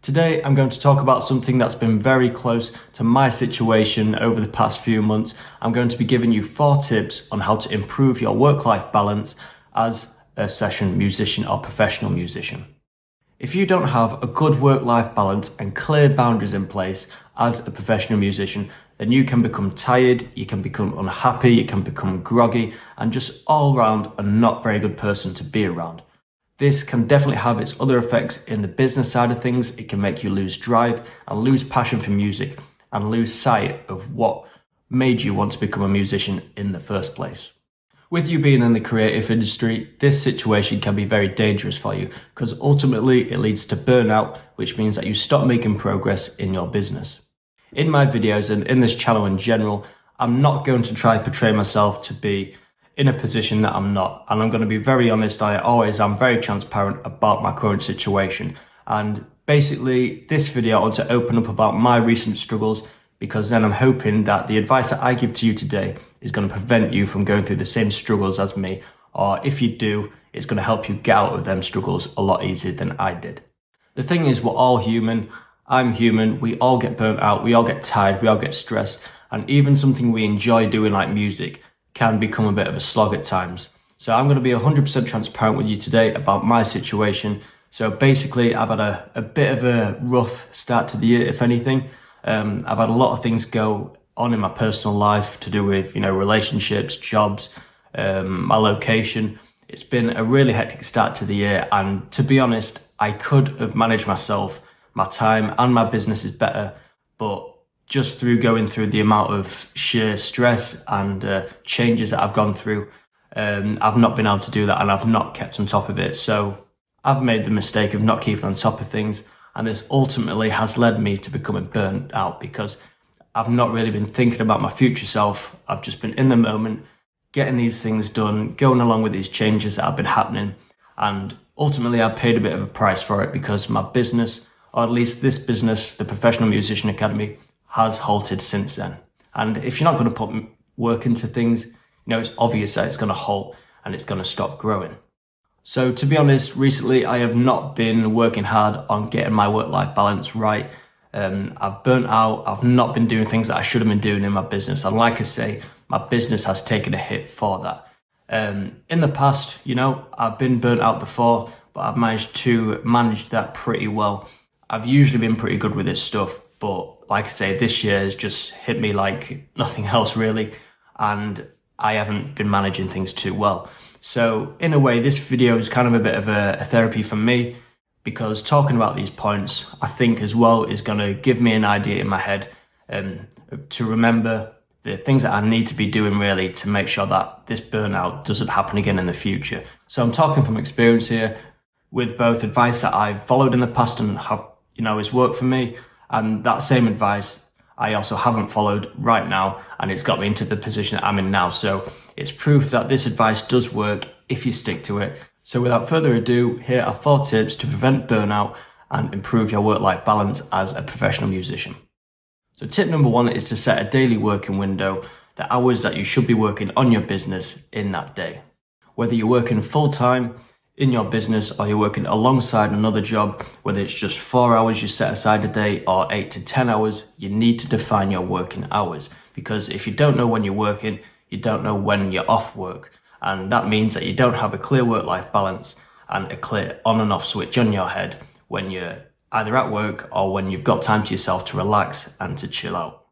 Today, I'm going to talk about something that's been very close to my situation over the past few months. I'm going to be giving you 4 tips on how to improve your work-life balance as a session musician or professional musician. If you don't have a good work-life balance and clear boundaries in place as a professional musician, then you can become tired, you can become unhappy, you can become groggy, and just all around a not very good person to be around. This can definitely have its other effects in the business side of things. It can make you lose drive and lose passion for music and lose sight of what made you want to become a musician in the first place. With you being in the creative industry, this situation can be very dangerous for you because ultimately it leads to burnout, which means that you stop making progress in your business. In my videos and in this channel in general, I'm not going to try to portray myself to be in a position that I'm not, and I'm going to be very honest. I'm very transparent about my current situation, and basically this video I want to open up about my recent struggles, because then I'm hoping that the advice that I give to you today is going to prevent you from going through the same struggles as me, or if you do, it's going to help you get out of them struggles a lot easier than I did. The thing is, we're all human. I'm human. We all get burnt out, we all get tired, we all get stressed, and even something we enjoy doing like music can become a bit of a slog at times. So I'm going to be 100% transparent with you today about my situation. So basically, I've had a bit of a rough start to the year, if anything. I've had a lot of things go on in my personal life to do with, relationships, jobs, my location. It's been a really hectic start to the year. And to be honest, I could have managed my time and my business is better, but just through going through the amount of sheer stress and changes that I've gone through, I've not been able to do that, and I've not kept on top of it. So I've made the mistake of not keeping on top of things, and this ultimately has led me to becoming burnt out because I've not really been thinking about my future self. I've just been in the moment, getting these things done, going along with these changes that have been happening, and ultimately I paid a bit of a price for it because my business, or at least this business, the Professional Musician Academy, has halted since then. And if you're not going to put work into things, it's obvious that it's going to halt and it's going to stop growing. So to be honest, recently I have not been working hard on getting my work-life balance right. I've burnt out. I've not been doing things that I should have been doing in my business. And like I say, my business has taken a hit for that. In the past, I've been burnt out before, but I've managed to manage that pretty well. I've usually been pretty good with this stuff, but like I say, this year has just hit me like nothing else really, and I haven't been managing things too well. So in a way, this video is kind of a bit of a therapy for me, because talking about these points, I think as well, is going to give me an idea in my head to remember the things that I need to be doing really to make sure that this burnout doesn't happen again in the future. So I'm talking from experience here, with both advice that I've followed in the past and have, has worked for me, and that same advice I also haven't followed right now, and it's got me into the position that I'm in now. So it's proof that this advice does work if you stick to it. So without further ado, here are 4 tips to prevent burnout and improve your work-life balance as a professional musician. So tip number 1 is to set a daily working window, the hours that you should be working on your business in that day. Whether you're working full-time in your business or you're working alongside another job, whether it's just 4 hours you set aside a day or 8 to 10 hours, you need to define your working hours, because if you don't know when you're working, you don't know when you're off work, and that means that you don't have a clear work-life balance and a clear on and off switch on your head when you're either at work or when you've got time to yourself to relax and to chill out.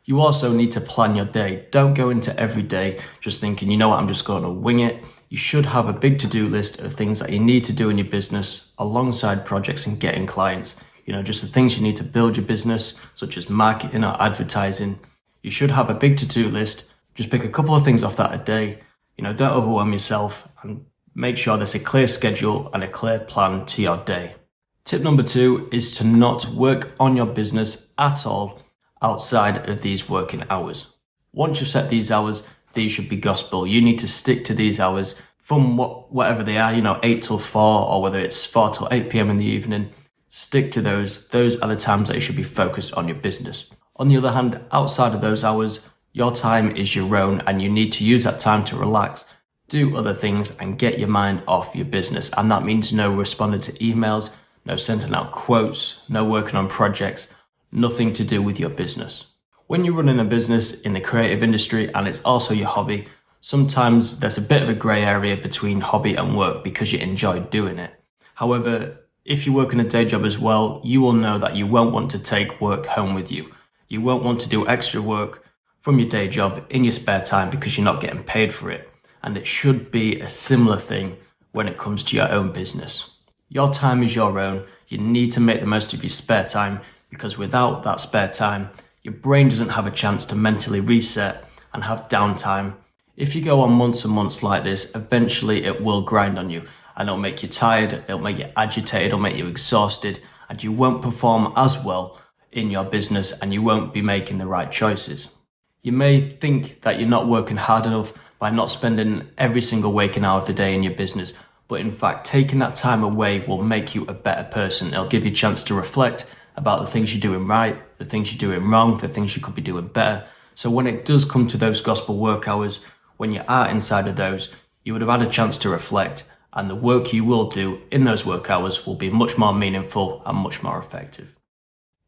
You also need to plan your day. Don't go into every day just thinking, I'm just going to wing it. You should have a big to-do list of things that you need to do in your business alongside projects and getting clients. Just the things you need to build your business, such as marketing or advertising. You should have a big to-do list. Just pick a couple of things off that a day. Don't overwhelm yourself, and make sure there's a clear schedule and a clear plan to your day. Tip number 2 is to not work on your business at all outside of these working hours. Once you've set these hours, these should be gospel. You need to stick to these hours from whatever they are, 8 till 4, or whether it's 4 till 8 p.m. in the evening. Stick to those. Those are the times that you should be focused on your business. On the other hand, outside of those hours, your time is your own, and you need to use that time to relax, do other things, and get your mind off your business. And that means no responding to emails, no sending out quotes, no working on projects, nothing to do with your business. When you're running a business in the creative industry and it's also your hobby, sometimes there's a bit of a grey area between hobby and work because you enjoy doing it. However, if you work in a day job as well, you will know that you won't want to take work home with you. You won't want to do extra work from your day job in your spare time because you're not getting paid for it. And it should be a similar thing when it comes to your own business. Your time is your own. You need to make the most of your spare time because without that spare time, your brain doesn't have a chance to mentally reset and have downtime. If you go on months and months like this, eventually it will grind on you and it'll make you tired, it'll make you agitated, it'll make you exhausted, and you won't perform as well in your business and you won't be making the right choices. You may think that you're not working hard enough by not spending every single waking hour of the day in your business, but in fact, taking that time away will make you a better person. It'll give you a chance to reflect about the things you're doing right, the things you're doing wrong, the things you could be doing better. So when it does come to those gospel work hours, when you are inside of those, you would have had a chance to reflect, and the work you will do in those work hours will be much more meaningful and much more effective.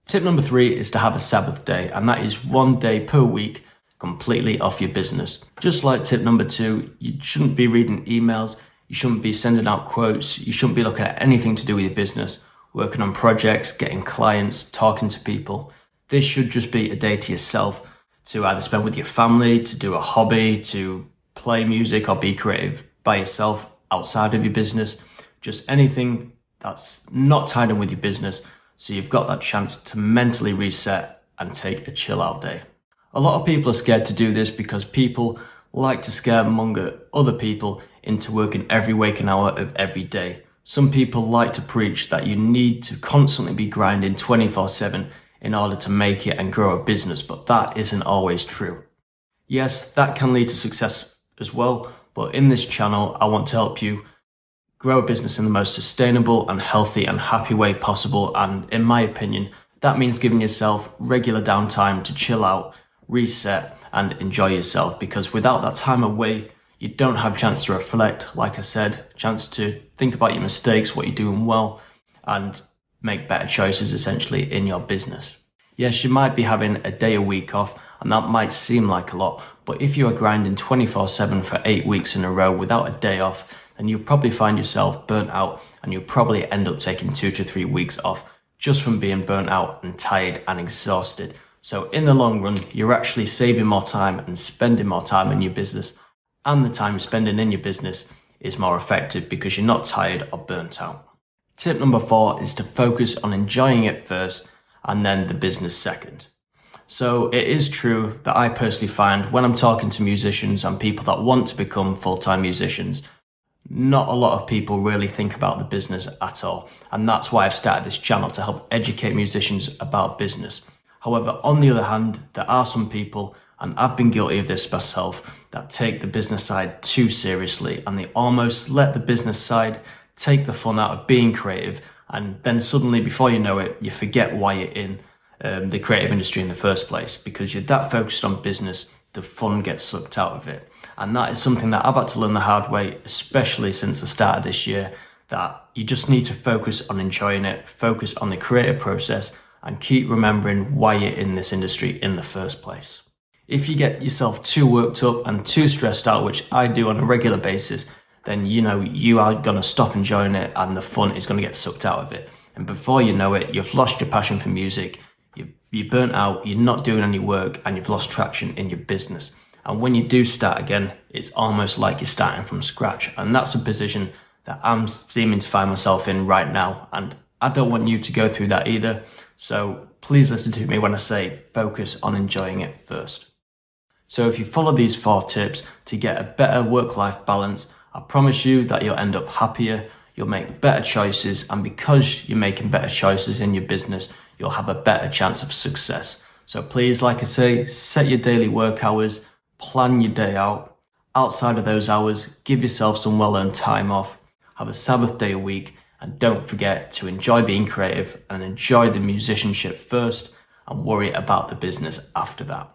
Tip number 3 is to have a Sabbath day, and that is 1 day per week completely off your business. Just like tip number 2, you shouldn't be reading emails, you shouldn't be sending out quotes, you shouldn't be looking at anything to do with your business, working on projects, getting clients, talking to people. This should just be a day to yourself to either spend with your family, to do a hobby, to play music or be creative by yourself outside of your business. Just anything that's not tied in with your business, so you've got that chance to mentally reset and take a chill out day. A lot of people are scared to do this because people like to scaremonger other people into working every waking hour of every day. Some people like to preach that you need to constantly be grinding 24/7 in order to make it and grow a business, but that isn't always true. Yes, that can lead to success as well, but in this channel, I want to help you grow a business in the most sustainable and healthy and happy way possible. And in my opinion, that means giving yourself regular downtime to chill out, reset, and enjoy yourself, because without that time away, you don't have a chance to reflect, like I said, a chance to think about your mistakes, what you're doing well, and make better choices essentially in your business. Yes, you might be having a day a week off, and that might seem like a lot, but if you are grinding 24/7 for 8 weeks in a row without a day off, then you'll probably find yourself burnt out, and you'll probably end up taking 2 to 3 weeks off just from being burnt out and tired and exhausted. So in the long run, you're actually saving more time and spending more time in your business, and the time spending in your business is more effective because you're not tired or burnt out. Tip number 4 is to focus on enjoying it first and then the business second. So it is true that I personally find when I'm talking to musicians and people that want to become full-time musicians, not a lot of people really think about the business at all. And that's why I've started this channel, to help educate musicians about business. However, on the other hand, there are some people, and I've been guilty of this myself, that take the business side too seriously, and they almost let the business side take the fun out of being creative, and then suddenly, before you know it, you forget why you're in the creative industry in the first place, because you're that focused on business, the fun gets sucked out of it. And that is something that I've had to learn the hard way, especially since the start of this year, that you just need to focus on enjoying it, focus on the creative process, and keep remembering why you're in this industry in the first place. If you get yourself too worked up and too stressed out, which I do on a regular basis, then you are going to stop enjoying it and the fun is going to get sucked out of it. And before you know it, you've lost your passion for music, you're burnt out, you're not doing any work, and you've lost traction in your business. And when you do start again, it's almost like you're starting from scratch. And that's a position that I'm seeming to find myself in right now. And I don't want you to go through that either. So please listen to me when I say focus on enjoying it first. So if you follow these 4 tips to get a better work-life balance, I promise you that you'll end up happier, you'll make better choices, and because you're making better choices in your business, you'll have a better chance of success. So please, like I say, set your daily work hours, plan your day out. Outside of those hours, give yourself some well-earned time off, have a Sabbath day a week, and don't forget to enjoy being creative and enjoy the musicianship first and worry about the business after that.